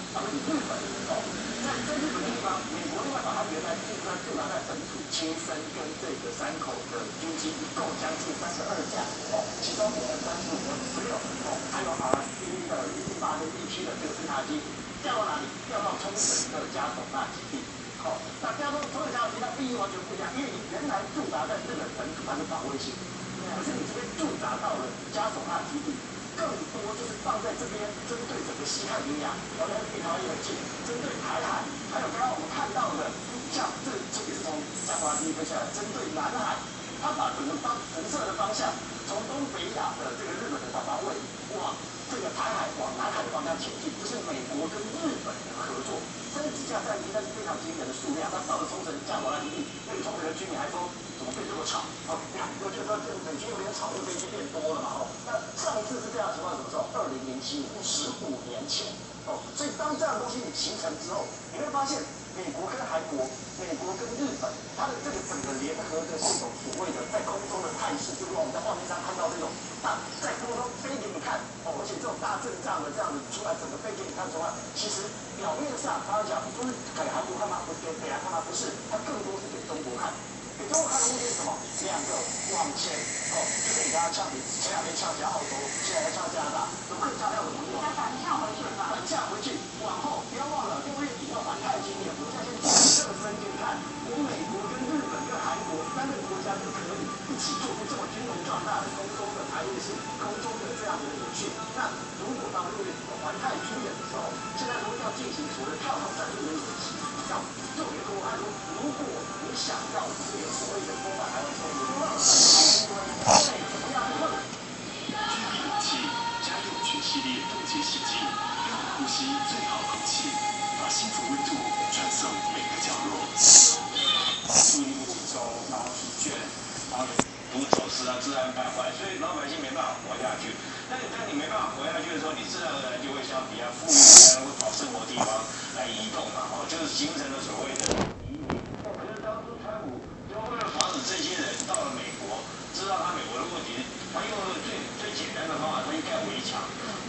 日本在日本的地方，美国另外把它原来驻扎在本土亲生跟这个山口的军机一共将近32架，其中35的16，还有RC 的118跟1的这个侦察机调到哪里？调到冲绳的加总纳基地。那加冲绳加总纳基地意义完全不一样，因为你原来驻扎在日本本土它是防卫性，可是你这边驻扎到了加总纳基地。更多就是放在这边，针对整个西太平洋，然后离台湾也很近，针对台海，还有刚刚我们看到的，像这也是从加华基飞下来，针对南海，它把整个辐射的方向从东北亚的这个日本的导弹位往这个台海往南海的方向前进，这是美国跟日本的合作。这几架战机那是非常惊人的数量，那到了冲绳加华基地，那个冲绳的居民还说怎么变这么吵？你看，我觉得这美军有点吵，这飞机变多了嘛。那上一次是这样的情况什么时候？2007年，15年前。所以当这样的东西你形成之后，你会发现美国跟韩国、美国跟日本，它的这个整个联合的这种所谓的在空中的态势，就是我们在画面上看到这种在空中飞给你看，而且这种大阵仗的这样子出来，整个飞给你看之外，其实表面上当然讲不是给韩国看吗？不是给北韩看吗？不是，它更多是给中国看。给中国看的目的是什么？2个往前，就是你刚刚呛，你前2天呛加澳洲，现在呛加拿大，有更强调的动作。反呛回去吧。反呛回去，往后不要忘了6月底要环太平洋，我现在先热身给你看，我美国跟日本跟韩国3个国家就可以一起做出这么军容壮大的空中的排列式、空中的这样的演训。那如果到6月底的环太平洋的时候，现在如果要进行所谓的跳岛战术的演习，要就我跟各位说，如果你想要这个所谓的攻打台湾冲突，对，怎么样的问题？举勇气，加入全系列冻结试剂，让你呼吸最好空气，把幸福温度传送每个角落。注意力不集中，然后疲倦，然后如走失啊，治安败坏，所以老百姓没办法活下去。但你没办法活下去的时候，你自然而然就会向比较富裕的人会找生活地方来移动嘛，就是形成了所谓的移民。可是当初川普就为了防止这些人到了美国，知道他美国的问题，他用了最简单的方法，他就盖围墙，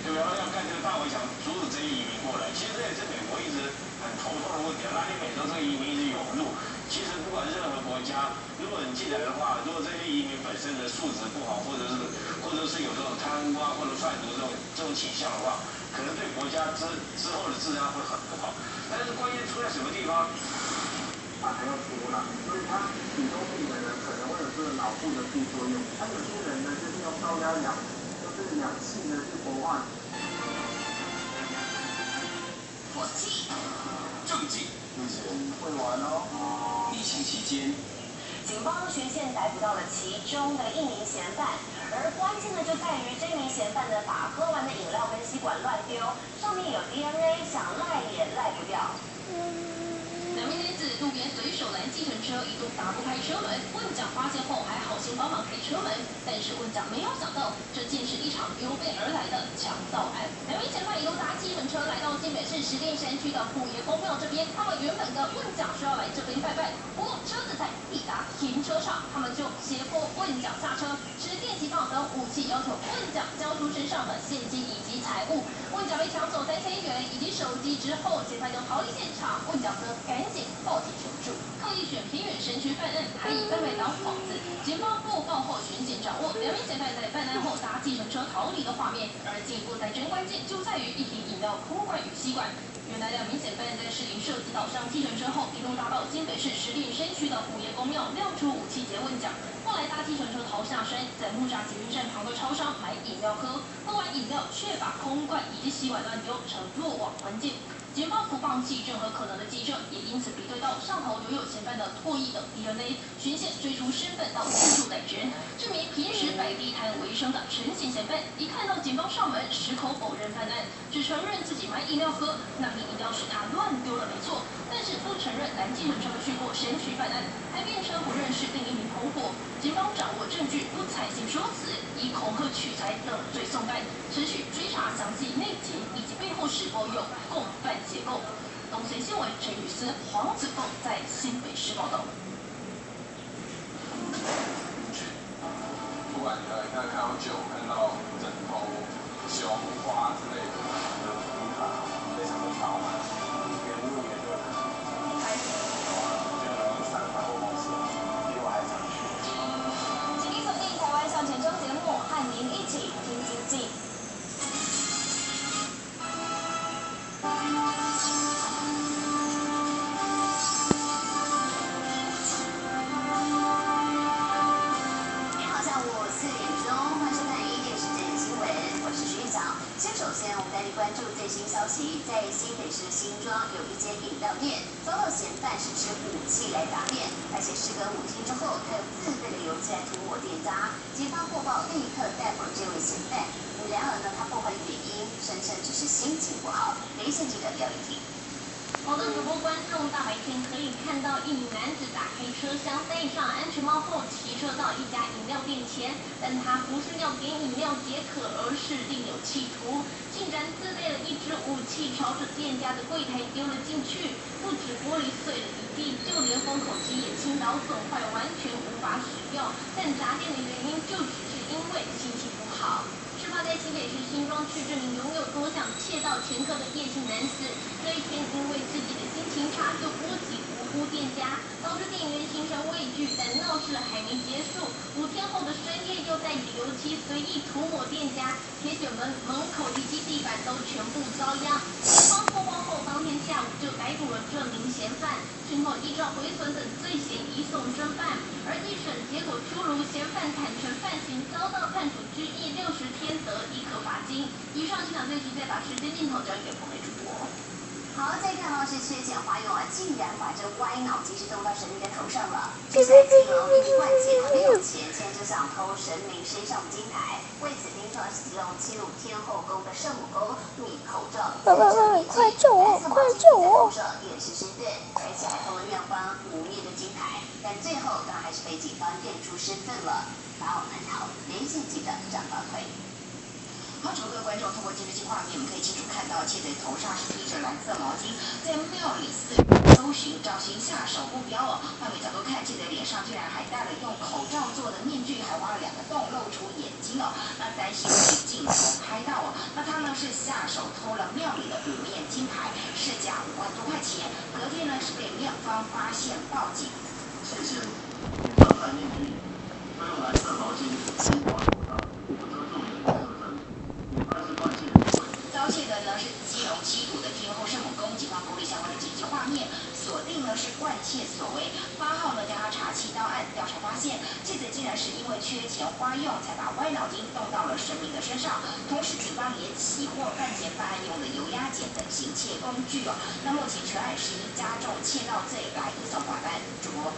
对吧？要盖这个大围墙，阻止这些移民过来。其实这也是美国一直很头痛的问题。拉丁美洲这个移民一直涌入，其实不管任何国家，如果你进来的话，如果这些移民本身的素质不好，或者是有这种贪污啊或者贩毒这种倾向的话，可能对国家之后的治安会很不好。但是关键出在什么地方？还要多啦，所以它许多病人呢可能会有这个脑部的副作用。他有些人呢就是用高压氧，就是氧气呢去活化。火气，正经，会玩哦。疫情期间，警方循线逮捕到了其中的1名嫌犯，而关键呢就在于这名嫌犯呢把喝完的饮料跟吸管乱丢，上面有 DNA， 想赖也赖不掉。2名女子路边随手拦计程车，一度打不开车门。问长发现后还好心帮忙开车门，但是问长没有想到，这竟是一场有备而来的强盗案。2名嫌犯一路搭计程车来到新北市石碇山区的虎爷公庙这边，他们原本跟问长说要来这边拜拜，不过车子在抵达停车场，他们就胁迫问长下车，持电击棒等武器要求问长交出身上的现金以及财物。问长被抢走3000元以及手机之后，嫌犯就逃离现场，问长则赶紧报警求助。刻意选偏远山区犯案，还以贩卖当幌子。警方播报后巡警掌握2名嫌犯在犯案后搭计程车逃离的画面，而进一步再侦关键就在于一瓶饮料空罐与吸管。原来2名嫌犯在士林社子岛上计程车后，一路搭到新北市石碇山区的虎爷公庙，亮出武器劫问奖。后来搭计程车逃下山，在木栅捷运站旁的超商买饮料喝，喝完饮料却把空罐以及吸管乱丢，成落网关键。警方不放弃任何可能的迹证，也因此比对到上头留有嫌犯的唾液等 DNA， 循线追出身份到监助逮人。这名平时摆地摊为生的陈姓嫌犯，一看到警方上门，矢口否认犯案，只承认自己买饮料喝，那瓶饮料是他乱丢了没错，但是不承认拦计程车去过山区犯案，还辩称不认识另一名同伙。警方掌握证据，不采信说辞，以恐吓取财等罪送办，持续追查详细内情以及背后是否有共犯结构。东森新闻陈雨思、黄子凤在新北市报道。不管你看到酒，看到枕头、胸花之类的，非常的饱满。市新庄有一间饮料店遭到嫌犯是持武器来打店，而且事隔5天之后，他又自费的油漆来涂抹店家。警方获报立刻逮捕这位嫌犯。然而呢，他不回原因，声称只是心情不好。连线记者廖一婷。好的，主播观众大白天可以看到一名男子打开车厢，戴上安全帽后骑车到一家饮料店前，但他不是要点饮料解渴，而是另有企图，竟然自备了一支武器，朝着店家的柜台丢了进去。不止玻璃碎了一地，就连封口机也倾倒损坏，完全无法使用。但砸店的原因就只是因为心情不好。事发在新北市新庄区，这名拥有多项窃盗前科的叶姓男子，这一天因为自己的心情差，就波及无辜店家，导致店员心生畏惧。但闹事还没结束，5天后的深夜又带着油漆随意涂抹店家，铁血门口以及地板都全部遭殃。警方获报后，当天下午就逮捕了这名嫌犯，讯后依照毁损等罪嫌移送侦办。而一审结果出炉，嫌犯坦承犯行，遭到判处拘役60天，得1颗罚金。以上现场最新再把时间镜头交给彭美主播。好，再看到是缺钱花用竟然把这歪脑筋是动到神明的头上了。这在金龙一万劫，他没有钱，现在就想偷神明身上的金牌。为此，听说是吉隆七路天后宫的圣母宫密口罩，爸爸，快救我！快救我！掩饰身份，而且还偷了妙方5面的金牌，但最后当然还是被警方认出身份了，法网难逃。连线记者张宝奎。好，各位观众，通过监视器画面，我们可以清楚看到窃贼头上是披着蓝色毛巾，在庙里四搜寻，找寻下手目标哦。换个角度看，窃贼脸上竟然还戴了用口罩做的面具，还挖了2个洞，露出眼睛哦。那担心被镜头拍到哦。那他呢是下手偷了庙里的5面金牌，市价5万多块钱。隔天呢是被庙方发现报警。谢谢。上台面具，都用蓝色毛巾吸管口罩，不遮住脸的特征。遭窃的呢是基隆七堵的天后圣母宫，警方处理相关的紧急画面，锁定呢是惯窃所为。8号呢将他查7刀案，调查发现，窃贼竟然是因为缺钱花用，才把歪脑筋动到了神明的身上。同时，警方也起获犯前犯案用的油压剪等行窃工具哦。那目前全案是以加重窃盗罪来移送法办。主播。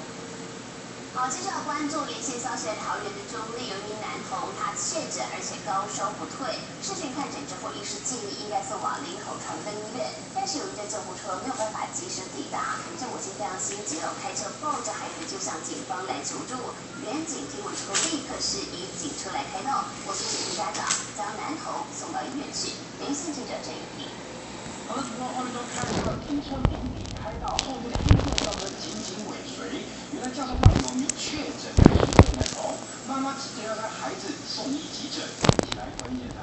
好，接着要关注连线消息，桃园的中立有一名男童，他确诊而且高烧不退，视讯看诊之后，医师建议应该送往林口长庚医院，但是由于这救护车没有办法及时抵达，这母亲非常心急了，开车抱着孩子就向警方来求助。远警听闻之后，立刻是以警车来开道，我是警家长，将男童送到医院去。连线记者郑雨婷。好的，主播画面中看到停车鸣笛开到后面的运动轿车紧紧尾随，原来轿车上有名确诊的男童，妈妈直接要他孩子送医急诊，一起来关键的。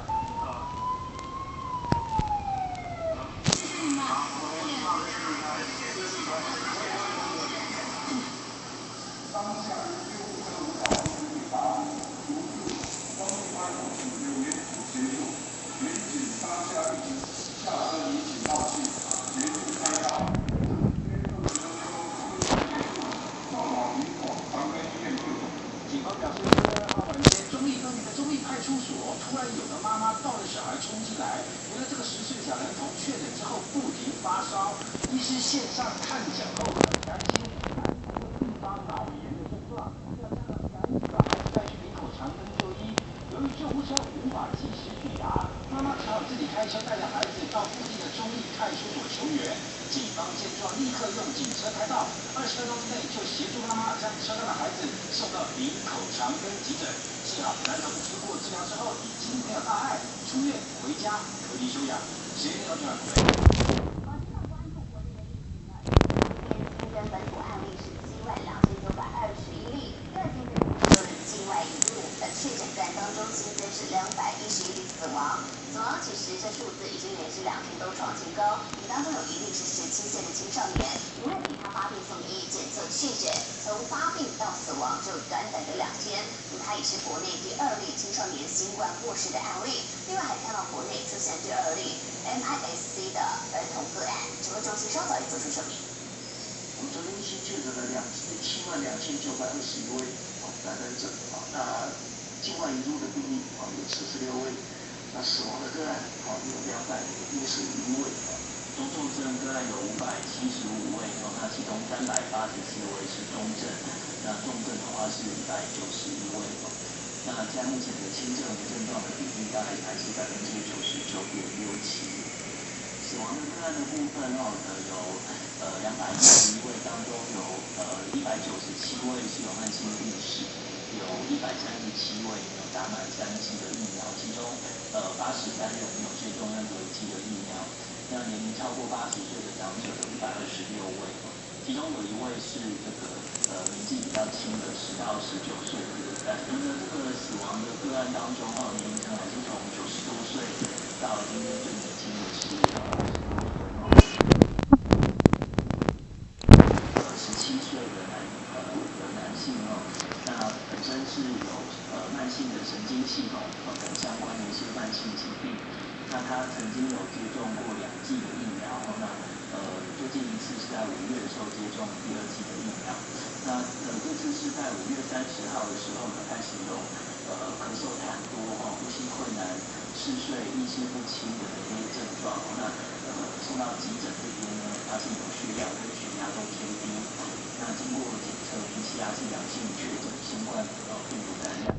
当下救护车无法抵达，如故方面关口请留原警协助，原警当下已经下车引起报警，协助开道。警方表示，2号晚间中立分局的中立派出所突然有个妈妈抱着小孩冲进来，原来这个10岁小男童确诊之后不停发烧，医师线上看诊后很担心，并发脑炎的症状，要将赶紧把孩子带去林口长庚就医。由于救护车无法及时抵达，妈妈只好自己开车带着孩子到附近的中立派出所求援。警方见状，立刻用警车开道，20分钟之内就协助妈妈将车上的孩子送到林口长庚急诊。幸好男童经过治疗之后已经没有大碍，出院回家隔离休养。时间到这儿。新增本土案例是72921例，第二天都是境外引入的确诊个案当中新增是211例死亡。死亡其实这数字已经连续2天都创新高，当中有1例是17岁的青少年，因为他发病送医检测确诊，从发病到死亡只有短短的2天。他也是国内第2例青少年新冠过世的案例。另外还看到国内出现第2例 MIS-C 的儿童个案，指挥中心稍早也做出说明。我们昨天新确诊了72921位感染者那境外引入的病例有46位，那死亡的个案有211位。中重症概有575位哦，那其中387位是中症，那重症的话是191位哦。那现在目前的轻症无症状的比例大概还是99.67%。死亡的个案的部分哦，有211位当中有197位是有慢性病史，有137位有打满3剂的疫苗，其中83人有接种任何1剂的疫苗。那年龄超过80岁的长者有126位，其中有1位是这个年纪比较轻的10到19岁的个案。那这个死亡的个案当中哦，年龄层还是从90多岁到今天最年轻的是17岁的男性哦，那本身是有慢性的神经系统等相关的一些慢性疾病。那他曾经有接种过2剂的疫苗，那最近一次是在5月的时候接种第2剂的疫苗。那这次是在5月30号的时候呢，开始有咳嗽痰多、呼吸困难、嗜睡、意识不清的这些症状。那送到急诊这边呢，发现有血氧跟血压都偏低。那经过检测 PCR 是阳性，确诊新冠病毒感染。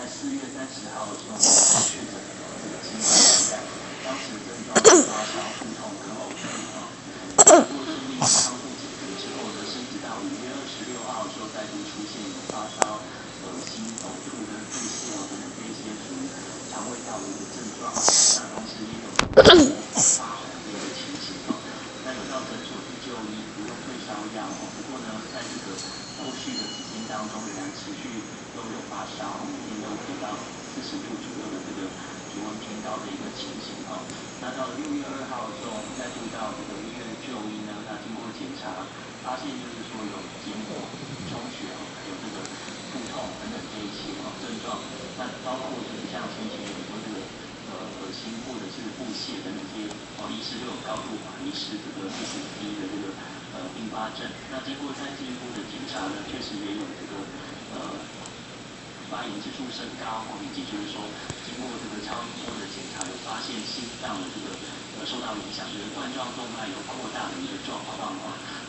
4月30号的时候确诊这个新冠感染，当时症状是发烧、腹痛跟呕吐经过顺利康复解决之后呢，甚至到5月26号的时候再度出现有发烧、恶心、呕吐跟腹泻等等这些属于肠胃道的一个症状。那同时也有发红的一个情形那有到诊所去就医，不用退烧药不过呢，在这个后续的几天当中，仍然持续都有发烧，每天都得到40度左右的这个体温偏高的一个情形那到了6月2号的时候，我们再度到这个医院就医呢，那经过检查，发现就是说有结膜充血还有这个腹痛等等这一些症状。那包括就是像先前有说这个恶心或者是腹泻等等这些医师就有高度怀疑是这个 PCP 的这个并发症。那经过再进一步的检查呢，确实也有这个发炎指数升高以及就是说经过这个超音波的检查，有发现心脏的这个受到影响，就是冠状动脉有扩大的一个状况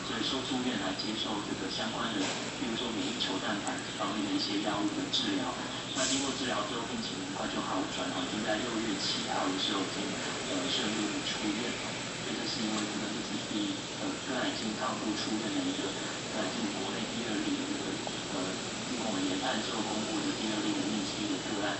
所以说住院来接受这个相关的，比如说免疫球蛋白方面的一些药物的治疗。那经过治疗之后，病情很快就好转已经在6月7号的时候已经顺利的出院。所以这是因为这个PCP个案已经康复出院的一个进国内第2例的这个经过我们研判之后公布的第2例的密集的个案。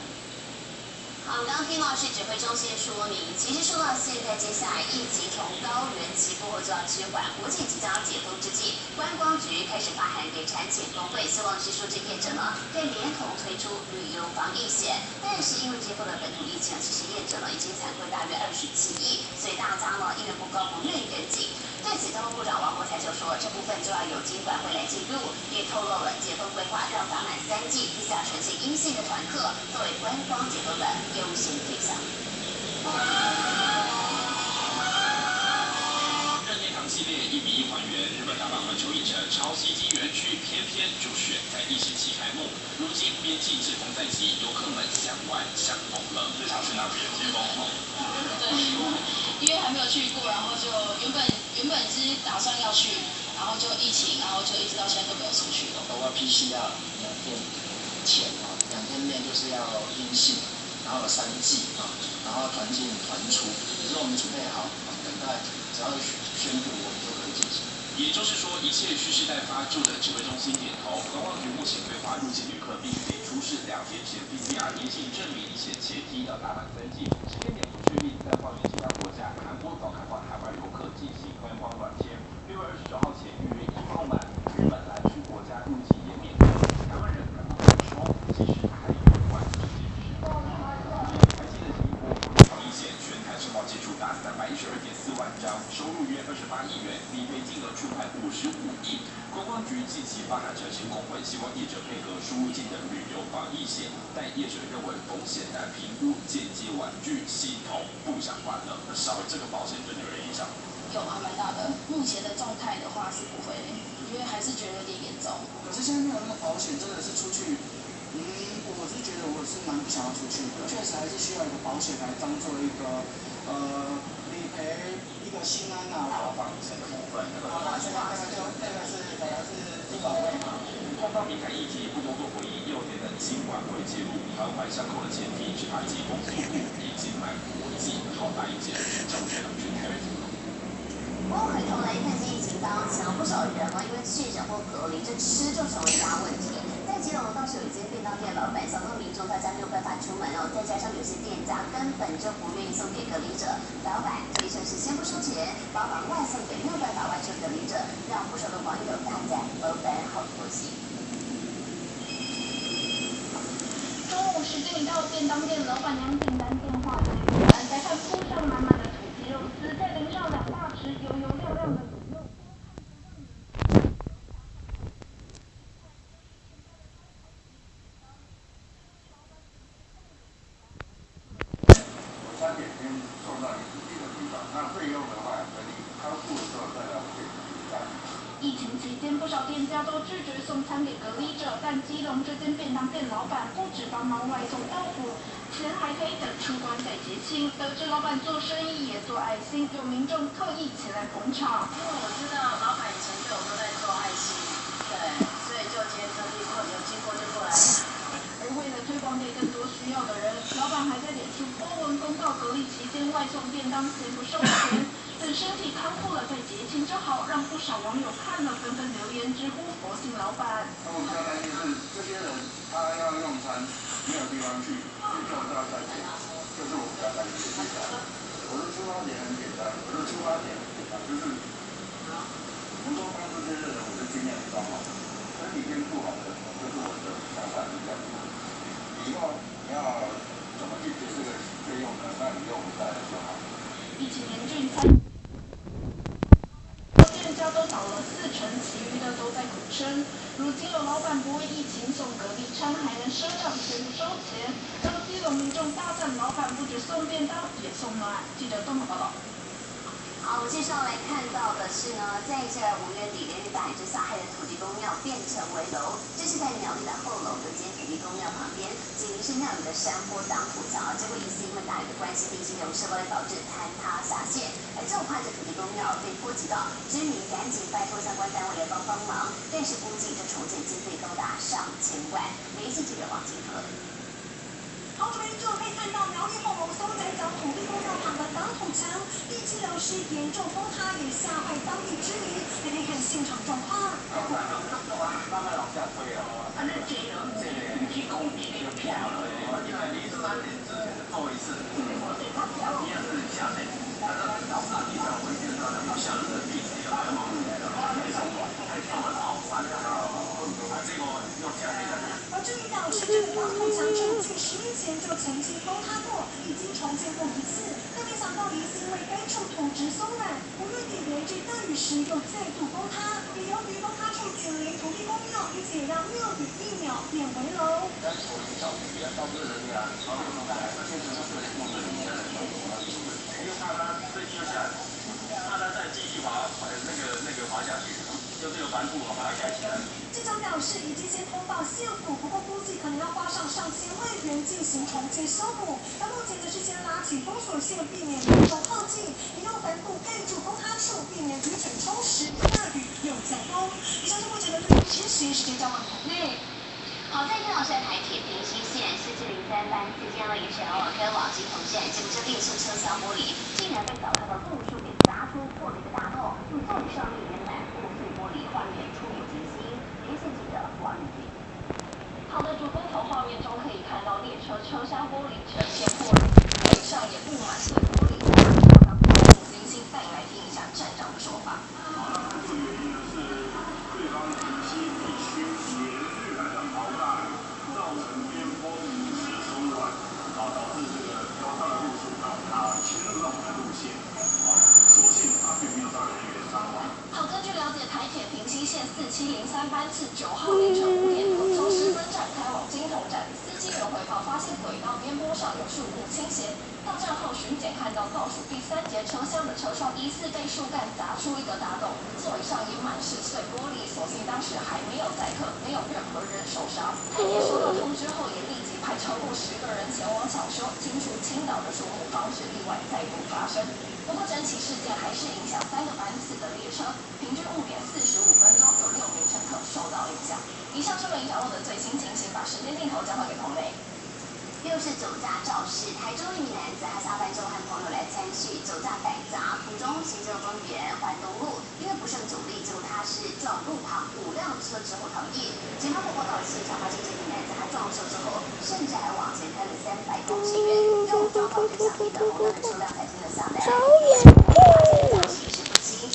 好，我们刚刚听到是指挥中心说明，其实说到现在，接下来疫情从高原期过后就要趋缓，国境即将解封之际，观光局开始发函给产检工会，希望是数据业者呢可以联同推出旅游防疫险。但是因为这波的本土疫情，其实业者呢已经惭愧大约27亿，所以大家呢意愿不高，不愿意跟进。对此，交通部长王国才就说，这部分就要由经管会来记录，也透露了解封规划，让打满3剂PCR呈现阴性的团客作为观光解封的优先对象。任天堂系列1比1还原日本大阪环球影城超吸金园区，偏偏就选在疫情期开幕。如今边境解封在即，游客们想玩想疯了。这场是哪边解封对，因为还没有去过，然后就原本是打算要去，然后就疫情，然后就一直到现在都没有出去。包括 PCR 2天，前2天内就是要阴性，然后有3剂然后团进团出，也是我们准备好，等待只要宣布我们就可以进行。也就是说，一切蓄势待发。住的指挥中心点头。观光局目前规划入境旅客必须得出示2天前 PCR 阴性证明，且前提要打满3剂。时间点不确定，但放眼其他国家，韩国早开放海外游客进行观光短签，6月29号前预约已爆满。日本来区国家入境也免费，台湾人赶快补充，即使还有关这件事。开机的第一波防疫险，全台申报件数达312.4万张，收入约28亿元，理赔金额触拍55亿。观光局近期发展成型工会，希望业者配合输入境的旅游防疫险，但业者认为风险难评估，间接婉拒，系统不想换了。少了这个保险真的有人影响？有还蛮大的。目前的状态的话是不会，因为还是觉得有点严重。可是现在没有那个保险，真的是出去，我是觉得我是蛮不想要出去的。确实还是需要一个保险来当做一个理赔一个心安防身的部分，那个是医保费嘛。碰到敏感议题，不多做回应，又点的尽管会介入，环环相扣的前提是他提供速度以及卖国际，好大一件教学两句 Harry。不过回头来看，疫情当前，不少人因为确诊或隔离，这吃就成为大问题。在基隆倒是有一间便当店老板，想到民众大家没有办法出门再加上有些店家根本就不愿意送给隔离者，老板可以算是先不收钱，帮忙外送给没有办法外出隔离者，让不少的网友大赞老板好佛心。中午时间一到，便当店老板娘订单电话接不完，再看铺上满满的土鸡肉丝，再淋上2大匙油油亮亮的卤肉。我3点先送到你指定的地方，那费用的话，等你康复的时候再来我给你结账。疫情期间，不少店家都拒绝送餐给隔离者，但基隆这间便当店老板不止帮忙外送到府，钱还可以等出关再结清。得知老板做生意也做爱心，有民众特意前来捧场。因为我知道老板以前对我都在做爱心，对，所以就今天特地有经过就过来。而为了推广给更多需要的人，老板还在脸书发文公告隔离期间外送便当先不收钱，等身体康复了再结清就好，让不少网友看了纷纷留言直呼佛心老板。那我比较担心是这些人他要用餐没有地方去，也就要再钱，这是我比较担心的地方。我的出发点很简单，就是我们说帮助这些人，我就尽量帮好，身体先顾好的，就是我的想法是这样子。以后你要怎么去结这个费用呢？那以后我们再来就好。疫情严峻，店家都倒了40%，其余的都在苦撑。如今有老板不为疫情送隔离餐，还能赊账却不收钱，让基隆民众大赞老板不止送便当，也送暖。记者综合报道。好，我介绍来看到的是呢，在这5月底连日大雨之下，害得土地公庙变成围楼。这是在苗栗的后楼的间土地公庙旁边，紧邻是庙宇的山坡挡土桥，结果疑似因为大雨的关系，地基流失，后来导致坍塌下陷。而这怕着土地公庙被波及到，居民赶紧拜托相关单位来帮忙，但是估计这重建经费高达上千万。媒体记者王金和。好久没就可以看到苗栗后龙松仔角土地公庙旁的挡土墙地基流失严重崩塌，也吓坏当地居民。来看看现场状况。慢慢往下推啊！这个提供比例就偏了，因为离3点之前做一次，一样是下水，但是老大地上回去的时候，不晓得这个地址要怎么没送完，还跳了好烦啊！结果又加黑下去。而这里表示，这个挡土墙从近10年前就曾经崩塌过，已经重建过1次，但没想到疑似因为该处土质松软，5月底连日大雨时又再度崩塌。也由于崩塌处紧邻土地公庙，因此也让庙宇一秒变围楼。但是我小区啊，到这人家，然后现在是住着里面的人，又怕他飞机又下来，怕他再继续滑下去，就这个帆布把它盖起来。机长表示，已经先通报县府，不过估计可能要花上上千万元进行重建修补。而目前则是先拉起封锁线，避免民众靠近，也用帆布盖住崩塌处，避免雨水冲蚀，大雨又再崩。以上是目前的最新时间交换。好在天老师台铁平西线4703班次间呢，也是往开往金同线，结果这列车车厢玻璃竟然被早上的路树给砸出破了一个大洞，用座椅上面也满破碎玻璃，画面触目惊心。连线记者王宇婷。好的，主分头画面中可以看到列车车厢玻璃呈现破裂，座椅上也布满碎玻璃，让触目惊心。再来听一下站长的说法。这个原因呢是对方平息地区连日来的豪大雨，造成边坡临时松软，导致这个飘荡的路树它侵入到我们的路线，所幸它并没有造成人员伤亡。好，根据了解，台铁平西线4703班次9号凌晨5点多，从10分站开往金同站，司机人回报发现轨道边坡上有树木倾斜。到站后巡检看到倒数第3节车厢的车窗疑似被树干砸出一个大洞，座椅上也满是碎玻璃。所幸当时还没有载客，没有任何人受伤。台铁收到通知后，也立即派超过10个人前往抢修，清除倾倒的树木，防止意外再度发生。不过整起事件还是影响3个班次的列车，平均误点45分钟，有6名乘客受到影响。以上是新闻角落的最新情形，把时间镜头交还给彭磊。又是酒驾肇事，台中一名男子他下班之后和朋友来参叙，酒驾逮砸，途中行政公园环东路，因为不胜酒力，结果他是撞路旁5辆车之后逃逸。警方报到现场，发现这名男子他撞车之后，甚至还往前开了300公尺远，用撞到对向地的红灯的车辆才停了下来。驾驶是不清，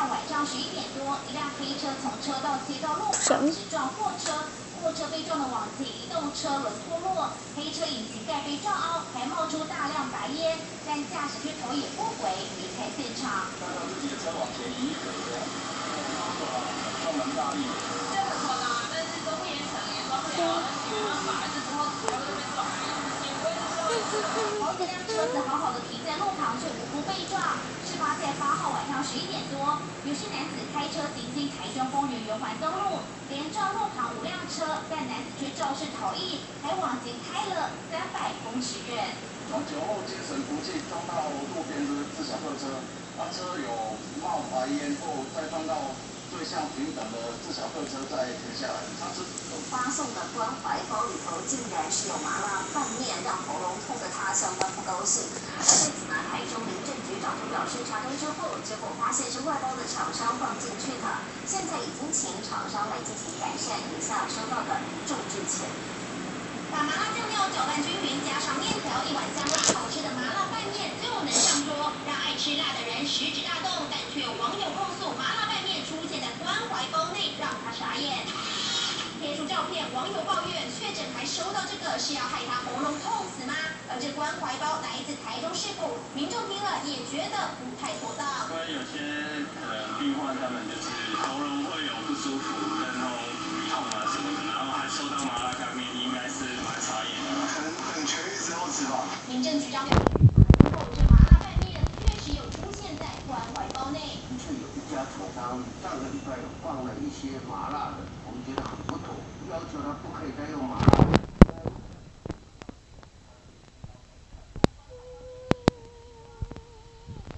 晚上11点多，一辆黑车从车道切到路旁，直撞货车。货车被撞的往前移动，车轮脱落，黑车引擎盖被撞凹，还冒出大量白烟，但驾驶却头也不回，离开现场。看到自己的车往前移回的，撞蛮大力的。这很夸张啊，但是都不严惩，也抓不了，没办法，这之后还会被撞。好几辆车子好好的停在路旁，却无辜被撞。事发在8号晚上11点多，有些男子开车行经台中丰原圆环东路，连撞路旁5辆车，但男子却肇事逃逸，还往前开了300公尺远。从酒后精神不济撞到路边的自小客车，车有冒白烟后，再撞到对向平等的自小客车再停下来。发送的关怀包里头竟然是有麻辣拌面，让喉咙痛的他相当不高兴。而对此呢，台中民政局长就表示，查证之后，结果发现是外包的厂商放进去的，现在已经请厂商来进行改善，以下收到的重致歉。把麻辣酱料搅拌均匀，加上面条，一碗香辣好吃的麻辣拌面就能上桌，让爱吃辣的人食指大动。但却有网友控诉，麻辣拌面出现在关怀包内，让他傻眼。贴出照片，网友抱怨确诊还收到这个，是要害他喉咙痛死吗？而这关怀包来自台中市府，民众听了也觉得不太妥当。因为有些可能病患他们就是喉咙会有不舒服，然后痛啊什么的，然后还收到麻辣干面，应该是蛮傻眼的。可能等痊愈之后吃吧。民政局长表示，这麻辣拌面确实有出现在关怀包内。是有一家厂商上个礼拜有放了一些麻辣的，我们觉得很不妥，要求他不可以再用麻辣的。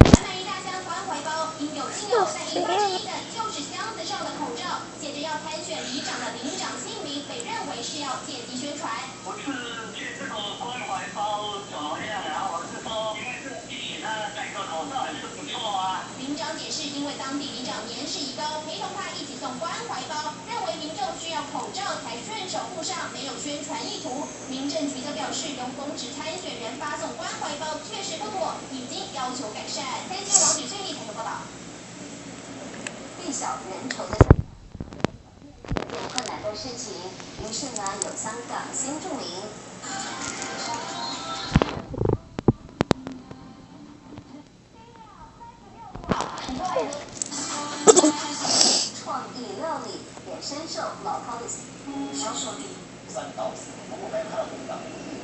满满一大箱关怀包，应有尽有，但引发争议的就是箱子上的口罩，写着要参选里长的里长姓名，被认为是要借机宣传。不是去这个关怀包怎么样啊？我是说，因为这个地给他戴个口罩也是不错啊。里长解释，因为当地里长年事已高，陪同他一起送关怀包，认为民众需要口罩才顺手附上，没有宣传意图。民政局则表示，由公职参选人发送关怀包确实不妥，已经要求改善。3新王宇最立台中报道。地小人稠的困难的事情，于是呢，有香港新著名。创意料理也深受老饕的销售力。3到4年，我们没有看到国民党的努力，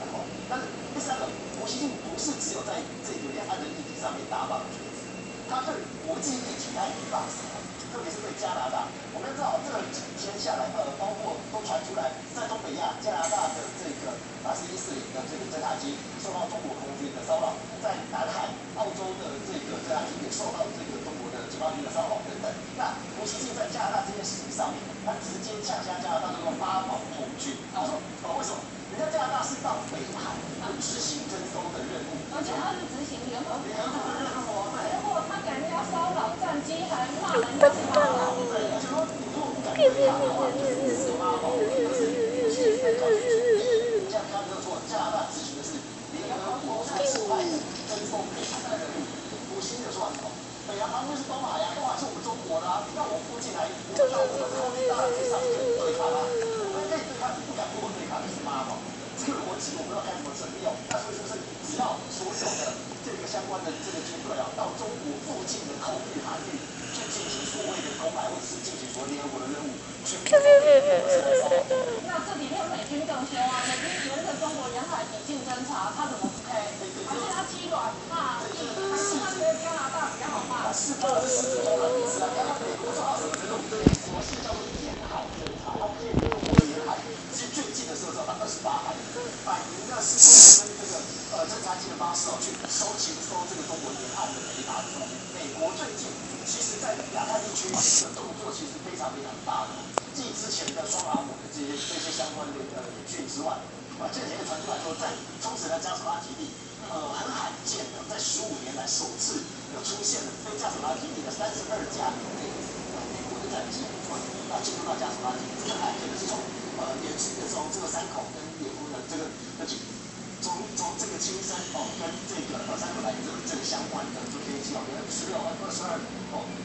但是第三个，习近平不是只有在这个两岸的议题上面大放厥词，他对国际议题他也放肆，特别是对加拿大。我们要知道这几天下来，包括都传出来，在东北亚加拿大的这个C-140的这个侦察机受到中国空军的骚扰，在南海澳洲的这个侦察机也受到这个中国警报局的骚扰等等。那胡锡进在加拿大这件事情上面，他直接呛加拿大叫做八宝红军。他说为什么？人家加拿大是到北海执行征收的任务，而且他是执行联合国的任务，对。结果他给人家骚扰战机，还骂人家是八宝。对，而且说你如果不敢对抗的话，就是死八宝。但是胡锡进在告诉你，这样刚刚就说加拿大执行的是联合国所指派的征收北海的任务。胡锡就说什么？北洋航空是东海呀，东海是我们中国的啊，你让我附近来，我让我们空军当然可以上去对抗啊。我们可以对抗，你不敢跟我对抗，你是妈宝。这个逻辑我不知道该怎么整理哦。那所以就是只要所有的这个相关的这个军队啊，到中国附近的空域、海域去进行所谓的公海，或者是进行所谓联合国的任务，全部都可以那这里面美军更凶啊！美军沿着中国沿海抵近侦察，他怎么不 K？而且他欺软怕硬，还是他觉得加拿大比较好骂？是的，是中文意思啊。刚刚美国做到什么程度？对，什么是叫做沿海侦察？它介于中国的沿海，是最近的时候到28海里，摆明的是用这个侦察机的方式哦，去收这个中国沿岸的雷达。美国最近其实在亚太地区的动作其实非常非常大的，继之前的双航母的这些相关的演训之外，这几天传出来说，在冲绳的加索拉基地，很罕见的，在15年来首次有出现了非加索拉基地的32架美国的战机进入到加索拉基地，这个罕见的是从这个山口跟野夫的这个从这个青山跟这个山口来这个相关的这飞机有16、22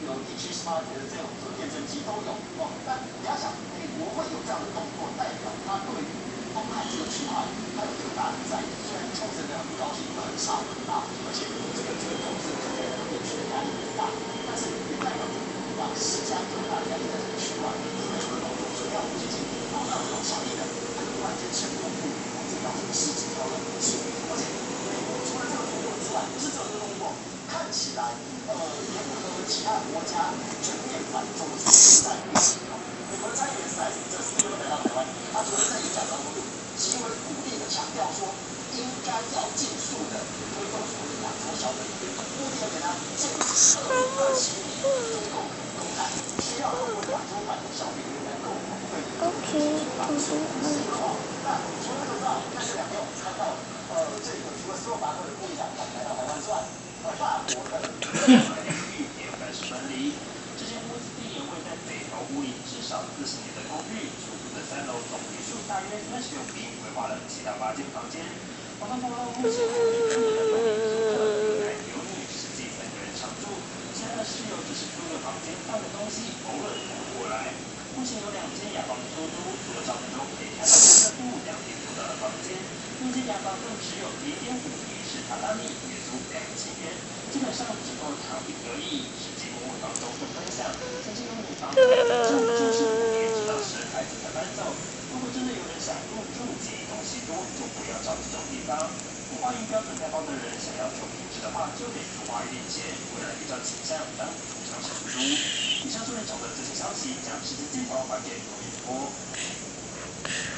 有D78的这种电侦机都有但你要想，美国会有这样的动作，代表它对于东海这个区块它有很大的在意。虽然冲绳的很不高兴，很吵很大，而且这个冲绳这边演训的压力很大，但是也代表着让施加更大的压力在这个区块，这个动作，所以要接近到这种强力的关键程度，这叫做实质挑战。是，而且美国除了这个动作之外，不是只有这个动作，看起来联合其他国家全面反中的势力在运行。美国的参议员在这4月份来到台湾，他昨天在演讲当中极为鼓励的强调说，应该要尽速的推动所谓的亚洲小粉红，目的要给他建立2027年中共公开，需要透过亚洲版的小粉红能够对那除了这个看这两天我们看到这个除了斯洛伐克的部长来到台湾之外，法国的域也开始分离。这间屋子地也位在北投屋里至少40年的公寓，出租的3楼总坪数大约36平，规划了7到8间房间。房东透露，目前还有1个人的分离租客，男有女，实际3个人常住，其他的室友只是租个房间放个东西，偶尔才会过来。目前有2间雅房出租，除了照片中可以看到客户2平多大的房间，那间雅房更只有0.5平是榻榻米，月租2000元，基本上只够躺平而已。实际跟房东的分享，曾经有女房东就是5年直到生孩子才搬走。如果真的有人想入住，建议东西多，就不要找这种地方。不花于标准太高的人，想要求品质的话，就得多花一点钱，不然比较倾向当主场承租。以上是找的这些消息，将时间镜头还给罗云波。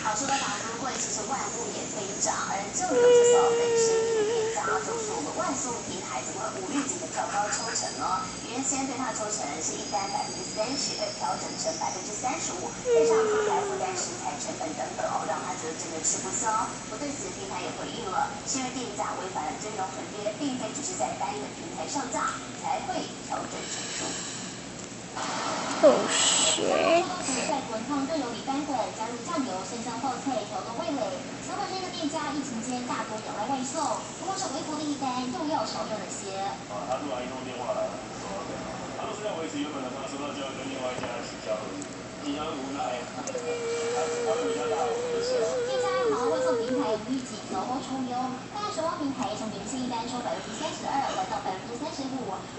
好，说到房租贵，其实万物也飞涨，而就有这所本身店家就是我们万素平台怎么5日级的较高抽成呢？原先对它抽成是一单30%，被调整成35%，配上他还负担食材成本等等让他觉得真的吃不消。我对此平台也回应了，是因为店家违反了真容合约，并非只是在单一的平台上架才会调整成数。在滚烫更有里翻滚，加入酱油、生姜、泡菜调动味蕾。小本身的店家疫情间大多仰赖外送，如果是微薄的一单，又要少赚了些。他突然一通电话来，他说是要维持原本的方式，那就要跟另外一家取消，你要无奈。他回家打我就笑。店家好外送平台预计调拨出优，但首网平台从原先一单抽32%来到35%，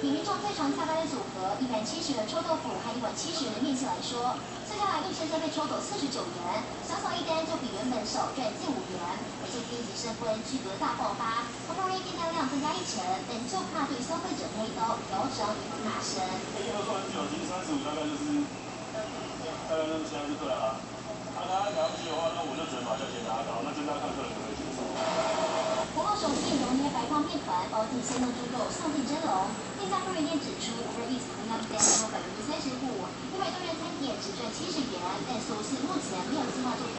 以民众最常下单的组合1碗70元臭豆腐和1碗70元的面线来说，算下来一车车被抽走49元，小小一单就比原本少赚近5元。而且第一级升温巨额大爆发，好不容易订单量增加1成，但就怕对消费者那一刀调涨与骂声。一个算很久，其实35大概就是现在是对啊。他调上去的话，那我就只能把价钱拉高，那真的要看客人可不可以接受。红豆手劲揉捏白方面团包进鲜嫩猪肉送进蒸笼。店家供应链指出，Uber Eats同样单收35%，100多人餐点只赚70元，但苏氏目前没有计划做。